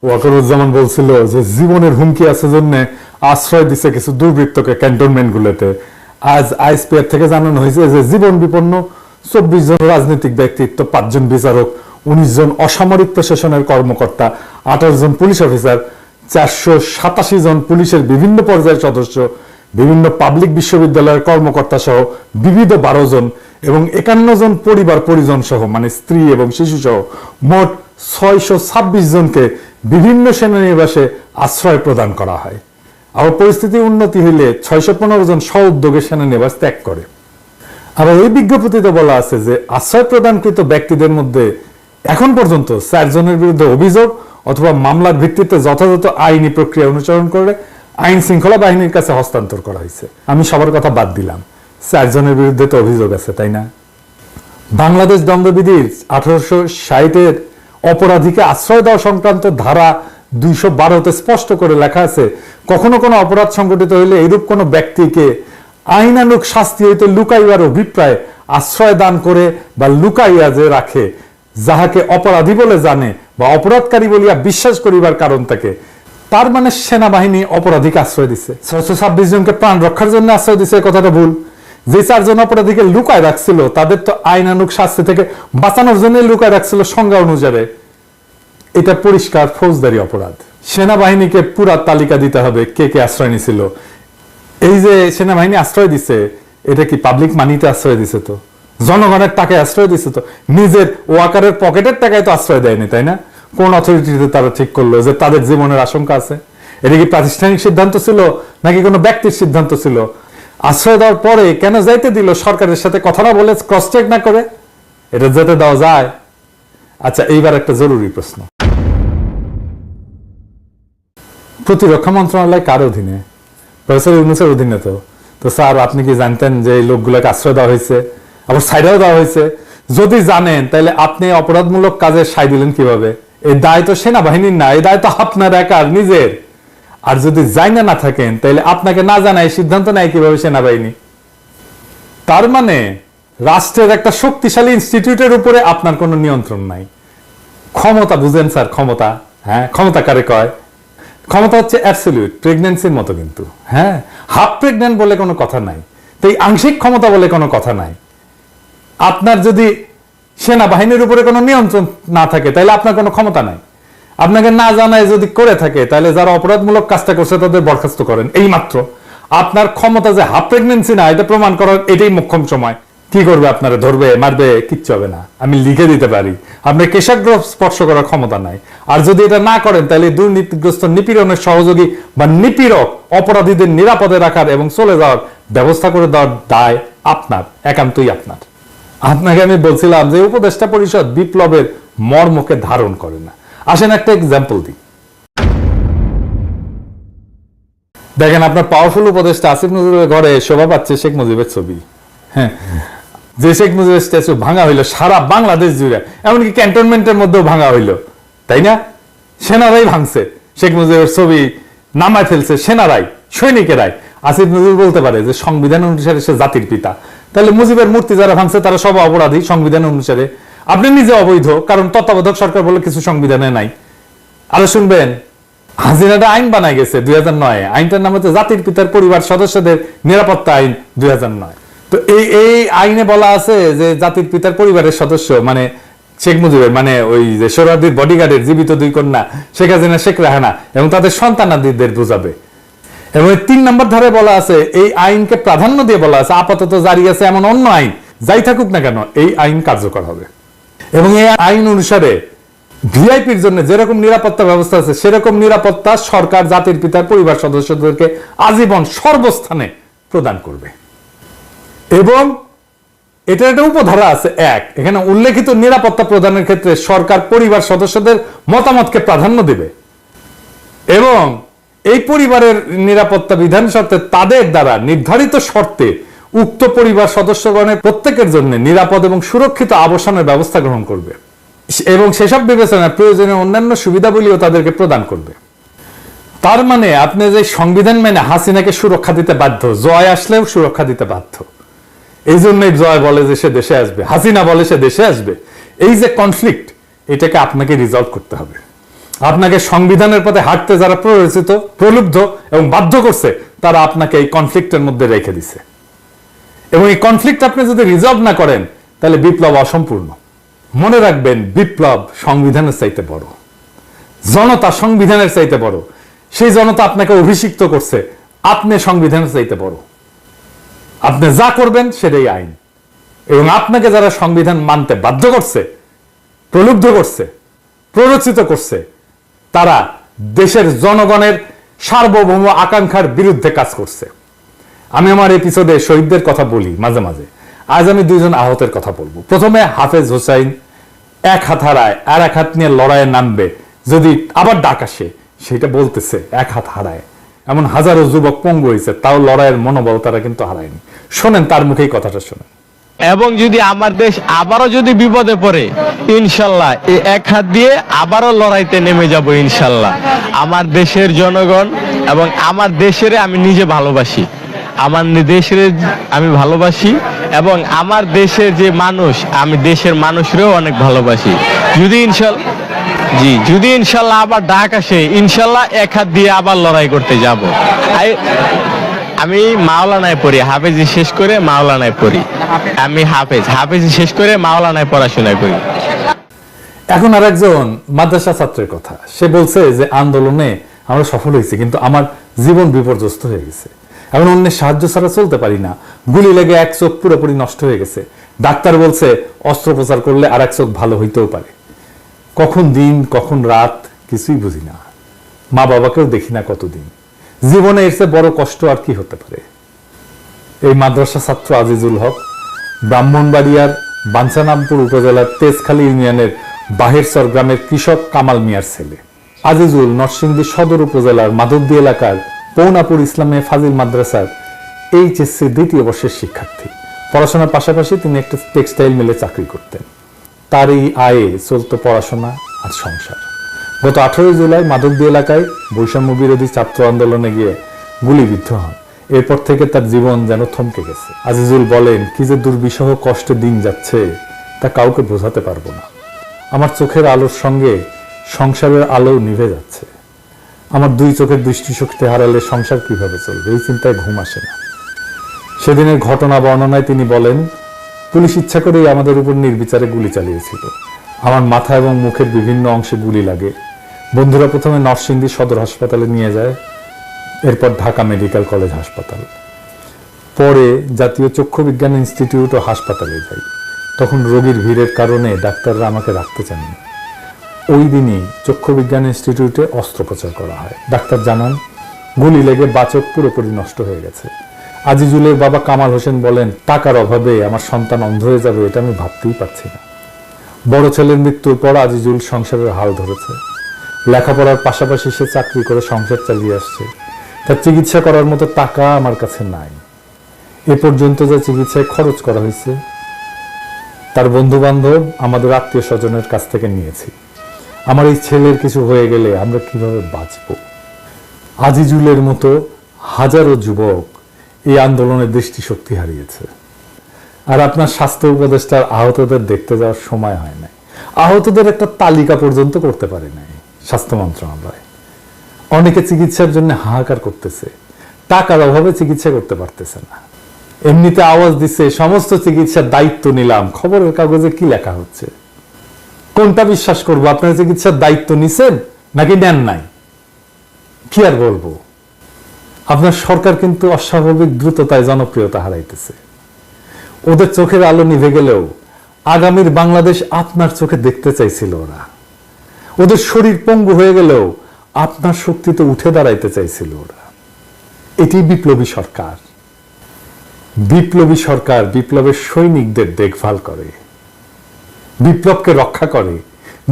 ওয়াকারুজ্জামান বলছিল যে জীবনের হুমকি আছে জন্য আশ্রয় দিছে কিছু দুর্বৃত্তকে ক্যান্টনমেন্ট গুলোতে। আজ আইএসপিআর থেকে জানানো হয়েছে যে জীবন বিপন্ন 24 জন রাজনৈতিক ব্যক্তিত্ব, 5 জন বিচারক, 19 জন অসামরিক প্রশাসনের কর্মকর্তা, 28 জন পুলিশ অফিসার, 487 জন পুলিশের বিভিন্ন পর্যায়ের সদস্য, বিভিন্ন পাবলিক বিশ্ববিদ্যালয়ের কর্মকর্তা সহ বিবিধ 12 জন এবং 51 জন পরিবার পরিজন সহ মানে স্ত্রী এবং শিশু সহ মোট 626 জনকে বিভিন্ন সেনানিবাসে আশ্রয় প্রদান করা হয়। আবার পরিস্থিতি উন্নতি হইলে 615 জন স্ব উদ্যোগে সেনানিবাস ত্যাগ করে। আবার এই বিজ্ঞপ্তিতে বলা আছে যে আশ্রয় প্রদানকৃত ব্যক্তিদের মধ্যে এখন পর্যন্ত 4 জনের বিরুদ্ধে অভিযোগ অথবা মামলার ভিত্তিতে যথাযথ আইনি প্রক্রিয়া অনুসরণ করে আইন শৃঙ্খলা বাহিনীর কাছে হস্তান্তর করা হয়েছে। আমি সবার কথা বাদ দিলাম, 4 জনের বিরুদ্ধে তো অভিযোগ আছে, তাই না? বাংলাদেশ দণ্ডবিধির 1860-এর অপরাধীকে আশ্রয় দেওয়া সংক্রান্ত ধারা 212-তে স্পষ্ট করে লেখা আছে, কখনো কোনো অপরাধ সংঘটিত হইলে এরূপ কোনো ব্যক্তিকে আইনানুগ শাস্তি হইতে লুকাইবার অভিপ্রায় আশ্রয় দান করে বা লুকাইয়া যে রাখে, যাহাকে অপরাধী বলে জানে বা অপরাধকারী বলিয়া বিশ্বাস করিবার কারণ থাকে। তার মানে সেনাবাহিনী অপরাধীকে আশ্রয় দিচ্ছে। 626 জনকে প্রাণ রক্ষার জন্য আশ্রয় দিচ্ছে, কথাটা ভুল। যে 4 জন অপরাধীকে লুকায় রাখছিল তাদের তো আইনানুগ শাস্তি থেকে বাঁচানোর জন্য লুকায় রাখছিল সংজ্ঞা অনুযায়ী। এটা পরিষ্কার ফৌজদারি অপরাধ। সেনাবাহিনীকে পুরা তালিকা দিতে হবে কে কে আশ্রয় নিছিল। এই যে সেনাবাহিনী আশ্রয় দিছে, এটা কি পাবলিক মানিতে আশ্রয় দিছে? তো জনগণের টাকায় আশ্রয় দিছে, তো নিজের ওয়াকারের পকেটের টাকায় তো আশ্রয় দেয়নি, তাই না? কোন অথরিটিতে তারা ঠিক করলো যে তাদের জীবনের আশঙ্কা আছে? এটা কি প্রাতিষ্ঠানিক সিদ্ধান্ত ছিল নাকি কোনো ব্যক্তির সিদ্ধান্ত ছিল? আশ্রয় দেওয়ার পরে কেন যাইতে দিল সরকারের সাথে কথা না বলে, ক্রস চেক না করে? এটা যেতে দেওয়া যায়? আচ্ছা, এইবার একটা জরুরি প্রশ্ন, প্রতিরক্ষা মন্ত্রণালয় কার অধীনে? প্রফেসর ইউনূসের অধীনে। তো স্যার, আপনি কি জানতেন যে এই লোকগুলোকে আশ্রয় দেওয়া হয়েছে, আবার সাইডেও দেওয়া হয়েছে? যদি জানেন তাহলে আপনি অপরাধমূলক কাজে সাই দিলেন কিভাবে? এই দায় তো সেনাবাহিনীর না, এই দায় তো আপনার একার নিজের। আর যদি জানা না থাকেন তাহলে আপনাকে না জানায় সিদ্ধান্ত নেয় কিভাবে সেনাবাহিনী? তার মানে রাষ্ট্রের একটা শক্তিশালী ইনস্টিটিউটের উপরে আপনার কোনো নিয়ন্ত্রণ নাই। ক্ষমতা বুঝেন স্যার? ক্ষমতা, হ্যাঁ, ক্ষমতা কারে কয়? ক্ষমতা হচ্ছে অ্যাবসলিউট, প্রেগন্যান্সির মতো। কিন্তু হ্যাঁ, হাফ প্রেগন্যান্ট বলে কোনো কথা নাই, তো এই আংশিক ক্ষমতা বলে কোনো কথা নাই। আপনার যদি সেনাবাহিনীর উপরে কোনো নিয়ন্ত্রণ না থাকে তাহলে আপনার কোনো ক্ষমতা নাই। আপনাকে না জানায় যদি করে থাকে তাহলে যারা অপরাধমূলক কাজটা করছে তাদের বরখাস্ত করেন। এই মাত্র আপনার ক্ষমতা যে হাফ প্রেগন্যান্সি না, এটা প্রমাণ করার এটাই মোক্ষম সময়। কি করবে? আপনারা ধরবে, মারবে? কিচ্ছু হবে না, আমি লিখে দিতে পারি। আপনার কেশাগ্র স্পর্শ করার ক্ষমতা নাই। আর যদি এটা না করেন তাহলে দুর্নীতিগ্রস্ত নিপীড়নের সহযোগী বা নিপীড়ক অপরাধীদের নিরাপদে রাখার এবং চলে যাওয়ার ব্যবস্থা করে দেওয়ার দায় আপনার, একান্তই আপনার। আপনাকে আমি বলছিলাম যে উপদেষ্টা পরিষদ বিপ্লবের মর্মকে ধারণ করে না। আসেন একটা এক্সাম্পল দিই। দেখেন, আপনার পাওয়ারফুল উপদেষ্টা আসিফ নজরুলের ঘরে শোভা পাচ্ছে শেখ মুজিবের ছবি। হ্যাঁ, যে শেখ মুজিবের স্ট্যাচু ভাঙা হইলো সারা বাংলাদেশ জুড়ে, এমনকি ক্যান্টনমেন্টের মধ্যেও ভাঙা হইলো, তাই না? সেনারাই ভাঙছে, শেখ মুজিবের ছবি নামায় ফেলছে সেনারাই, সৈনিকেরাই। আসিফ নজরুল বলতে পারে যে সংবিধান অনুসারে সে জাতির পিতা, তাহলে মুজিবের মূর্তি যারা ভাঙছে তারা সব অপরাধী সংবিধান অনুসারে। আপনি নিজে অবৈধ, কারণ তত্ত্বাবধায়ক সরকার বলে কিছু সংবিধানে নাই। আরো শুনবেন, হাসিনাটা আইন বানায় গেছে 2009। আইনটার নাম হচ্ছে জাতির পিতার পরিবার সদস্যদের নিরাপত্তা আইন 2009। তো এই আইনে বলা আছে যে জাতির পিতার পরিবারের সদস্য মানে শেখ মুজিবের, মানে ওই যে সোহরাওয়ার্দীর বডিগার্ডের জীবিত 2 কন্যা শেখ হাসিনা, শেখ রেহানা এবং তাদের সন্তানাদিদের বোঝাবে। এবং 3 নম্বর ধারে বলা আছে, এই আইনকে প্রাধান্য দিয়ে বলা আছে আপাতত জারি আছে এমন অন্য আইন যাই থাকুক না কেন এই আইন কার্যকর হবে। এবং এই আইন অনুসারে ভিআইপির জন্য যেরকম নিরাপত্তা ব্যবস্থা আছে সেরকম নিরাপত্তা সরকার জাতির পিতার পরিবার সদস্যদেরকে আজীবন সর্বস্থানে প্রদান করবে। এবং এটা একটা উপধারা আছে 1, এখানে উল্লেখিত নিরাপত্তা প্রদানের ক্ষেত্রে সরকার পরিবার সদস্যদের মতামতকে প্রাধান্য দেবে এবং এই পরিবারের নিরাপত্তা বিধান শর্তে তাদের দ্বারা নির্ধারিত শর্তে উক্ত পরিবার সদস্যগণের প্রত্যেকের জন্য নিরাপদ এবং সুরক্ষিত আবাসনের ব্যবস্থা গ্রহণ করবে এবং সেসব বিবেচনায় প্রয়োজনীয় অন্যান্য সুবিধাবলীও তাদেরকে প্রদান করবে। তার মানে আপনি যে সংবিধান মেনে হাসিনাকে সুরক্ষা দিতে বাধ্য, জয় আসলেও সুরক্ষা দিতে বাধ্য। এই জন্যই জয় বলে যে সে দেশে আসবে, হাসিনা বলে সে দেশে আসবে। এই যে কনফ্লিক্ট, এটাকে আপনাকে রিজলভ করতে হবে। আপনাকে সংবিধানের পথে হাঁটতে যারা প্ররোচিত, প্রলুব্ধ এবং বাধ্য করছে, তারা আপনাকে এই কনফ্লিক্টের মধ্যে রেখে দিছে। এবং এই কনফ্লিক্ট আপনি যদি রিজলভ না করেন, তাহলে বিপ্লব অসম্পূর্ণ। মনে রাখবেন, বিপ্লব সংবিধানের চাইতে বড়, জনতা সংবিধানের চাইতে বড়। সেই জনতা আপনাকে অভিষিক্ত করছে, আপনি সংবিধানের চাইতে বড়। আপনি যা করবেন সেটাই আইন। এবং আপনাকে যারা সংবিধান মানতে বাধ্য করছে, প্রলুব্ধ করছে, প্ররোচিত করছে, তারা দেশের জনগণের সার্বভৌম আকাঙ্ক্ষার বিরুদ্ধে কাজ করছে। আমি আমার এপিসোডে শহীদদের কথা বলি মাঝে মাঝে। আজ আমি দুইজন আহতের কথা বলবো। প্রথমে হাফেজ হোসাইন এক হাত হারায় আর এক হাত নিয়ে লড়াইয়ে নামবে, যদি আবার ডাক আসে, সেটা বলতেছে এক হাত হারায়। এমন হাজারো যুবক পঙ্গু হয়েছে, তাও লড়াইয়ের মনোবল তারা কিন্তু হারায়নি। শোনেন তার মুখেই কথাটা শোনেন। এবং যদি আমার দেশ আবারও যদি বিপদে পড়ে, ইনশাল্লাহ এই এক হাত দিয়ে আবারও লড়াইতে নেমে যাব ইনশাল্লাহ। আমার দেশের জনগণ এবং আমার দেশের আমি নিজে ভালোবাসি, আমার দেশের আমি ভালোবাসি, এবং আমার দেশের যে মানুষ, আমি দেশের মানুষরেও অনেক ভালোবাসি। যদি ইনশাল্লাহ আবার ডাক আসে, ইনশাল্লাহ এক হাত দিয়ে আবার লড়াই করতে যাব। আমি মাওলানায় পড়ি, হাফেজি শেষ করে মাওলানায় পড়ি। আমি হাফেজি শেষ করে মাওলানায় পড়াশোনা করি। এখন আর একজন মাদ্রাসা ছাত্রের কথা। সে বলছে যে আন্দোলনে আমরা সফল হয়েছি, কিন্তু আমার জীবন বিপর্যস্ত হয়ে গেছে। এখন অন্যের সাহায্য ছাড়া চলতে পারি না। গুলি লেগে এক চোখ পুরোপুরি নষ্ট হয়ে গেছে। ডাক্তার বলছে অস্ত্রোপচার করলে আর এক চোখ ভালো হইতেও পারে। কখন দিন কখন রাত কিছুই বুঝি না। মা বাবাকেও দেখি না কতদিন। জীবনে এর চেয়ে বড় কষ্ট আর কি হতে পারে। এই মাদ্রাসা ছাত্র আজিজুল হক ব্রাহ্মণবাড়িয়ার বাঞ্ছারামপুর উপজেলার তেজখালী ইউনিয়নের বাহিরচর গ্রামের কৃষক কামাল মিয়ার ছেলে। আজিজুল নরসিংদী সদর উপজেলার মাধবদী এলাকার পৌনাপুর ইসলামে ফাজিল মাদ্রাসার এইচএসসি দ্বিতীয় বর্ষের শিক্ষার্থী। পড়াশোনার পাশাপাশি তিনি একটা টেক্সটাইল মিলে চাকরি করতেন। তার এই আয়ে চলত পড়াশোনা আর সংসার। গত 18 জুলাই মাধবদী এলাকায় বৈষম্য বিরোধী ছাত্র আন্দোলনে গিয়ে গুলিবিদ্ধ হন। এরপর থেকে তার জীবন যেন থমকে গেছে। আজিজুল বলেন, কি যে দুর্বিষহ কষ্টে দিন যাচ্ছে তা কাউকে বোঝাতে পারবো না। আমার চোখের আলোর সঙ্গে সংসারের আলো নিভে যাচ্ছে। আমার দুই চোখের দৃষ্টিশক্তি হারালে সংসার কিভাবে চলবে, এই চিন্তায় ঘুম আসে না। সেদিনের ঘটনা বর্ণনায় তিনি বলেন, পুলিশ ইচ্ছা করেই আমাদের উপর নির্বিচারে গুলি চালিয়েছিল। আমার মাথা এবং মুখের বিভিন্ন অংশে গুলি লাগে। বন্ধুরা প্রথমে নরসিংদী সদর হাসপাতালে নিয়ে যায়, এরপর ঢাকা মেডিকেল কলেজ হাসপাতাল, পরে জাতীয় চক্ষু বিজ্ঞান ইনস্টিটিউট ও হাসপাতালে যাই। তখন রোগীর ভিড়ের কারণে ডাক্তাররা আমাকে রাখতে চাননি। ওই দিনই চক্ষু বিজ্ঞান ইনস্টিটিউটে অস্ত্রোপচার করা হয়। ডাক্তার জানান, গুলি লেগে বাচক পুরোপুরি নষ্ট হয়ে গেছে। আজিজুলের বাবা কামাল হোসেন বলেন, টাকার অভাবে আমার সন্তান অন্ধ হয়ে যাবে এটা আমি ভাবতেই পারছি না। বড় ছেলের মৃত্যুর পর আজিজুল সংসারের হাল ধরেছে। লেখাপড়ার পাশাপাশি সে চাকরি করে সংসার চালিয়ে আসছে। তার চিকিৎসা করার মতো টাকা আমার কাছে নাই। এ পর্যন্ত যে চিকিৎসায় খরচ করা হয়েছে তার বন্ধু বান্ধব, আমাদের আত্মীয় স্বজনের কাছ থেকে নিয়েছি। আমার এই ছেলের কিছু হয়ে গেলে আমরা কিভাবে বাঁচব? আজিজুলের মতো হাজারো যুবক এই আন্দোলনের দৃষ্টিশক্তি হারিয়েছে। আর আপনার স্বাস্থ্য উপদেষ্টার আহতদের দেখতে যাওয়ার সময় হয় নাই। আহতদের একটা তালিকা পর্যন্ত করতে পারে নাই স্বাস্থ্য মন্ত্রণালয়। অনেকে চিকিৎসার জন্য হাহাকার করতেছে, টাকার অভাবে চিকিৎসা করতে পারতেছে না। এমনিতে আওয়াজ দিচ্ছে সমস্ত চিকিৎসার দায়িত্ব নিলাম। খবরের কাগজে কি লেখা হচ্ছে? কোনটা বিশ্বাস করবো? আপনার চিকিৎসার দায়িত্ব নিছেন নাকি নেন নাই? কি আর বলবো। আপনার সরকার কিন্তু অস্বাভাবিক দ্রুততায় জনপ্রিয়তা হারাইতেছে। ওদের চোখের আলো নিভে গেলেও আগামীর বাংলাদেশ আপনার চোখে দেখতে চাইছিল ওরা। ওদের শরীর পঙ্গু হয়ে গেলেও আপনার শক্তিতে উঠে দাঁড়াইতে চাইছিল ওরা। এটি বিপ্লবী সরকার। বিপ্লবী সরকার বিপ্লবের সৈনিকদের দেখভাল করে, বিপ্লবকে রক্ষা করে,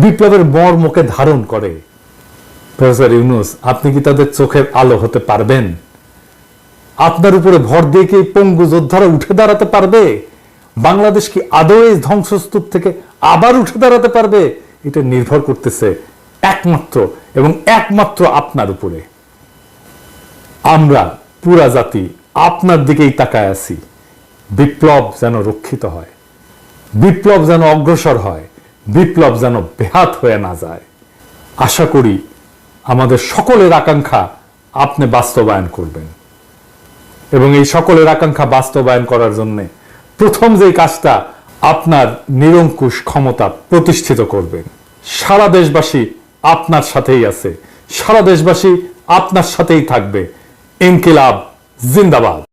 বিপ্লবের মর্মকে ধারণ করে। প্রফেসর ইউনূস, আপনি কি তাদের চোখের আলো হতে পারবেন? আপনার উপরে ভর দিয়ে কি পঙ্গু যোদ্ধারা উঠে দাঁড়াতে পারবে? বাংলাদেশ কি আদৌ এই ধ্বংসস্তূপ থেকে আবার উঠে দাঁড়াতে পারবে? এটা নির্ভর করতেছে একমাত্র এবং একমাত্র আপনার উপরে। আমরা পুরা জাতি আপনার দিকেই তাকায় আছি। বিপ্লব যেন রক্ষিত হয়, বিপ্লব যেন অগ্রসর হয়, বিপ্লব যেন বেহাত হয়ে না যায়। আশা করি আমাদের সকলের আকাঙ্ক্ষা আপনি বাস্তবায়ন করবেন এবং এই সকলের আকাঙ্ক্ষা বাস্তবায়ন করার জন্য প্রথম যে কাজটা আপনার নিরঙ্কুশ ক্ষমতা প্রতিষ্ঠিত করবেন। সারা দেশবাসী আপনার সাথেই আছে, সারা দেশবাসী আপনার সাথেই থাকবে। ইনকিলাব জিন্দাবাদ।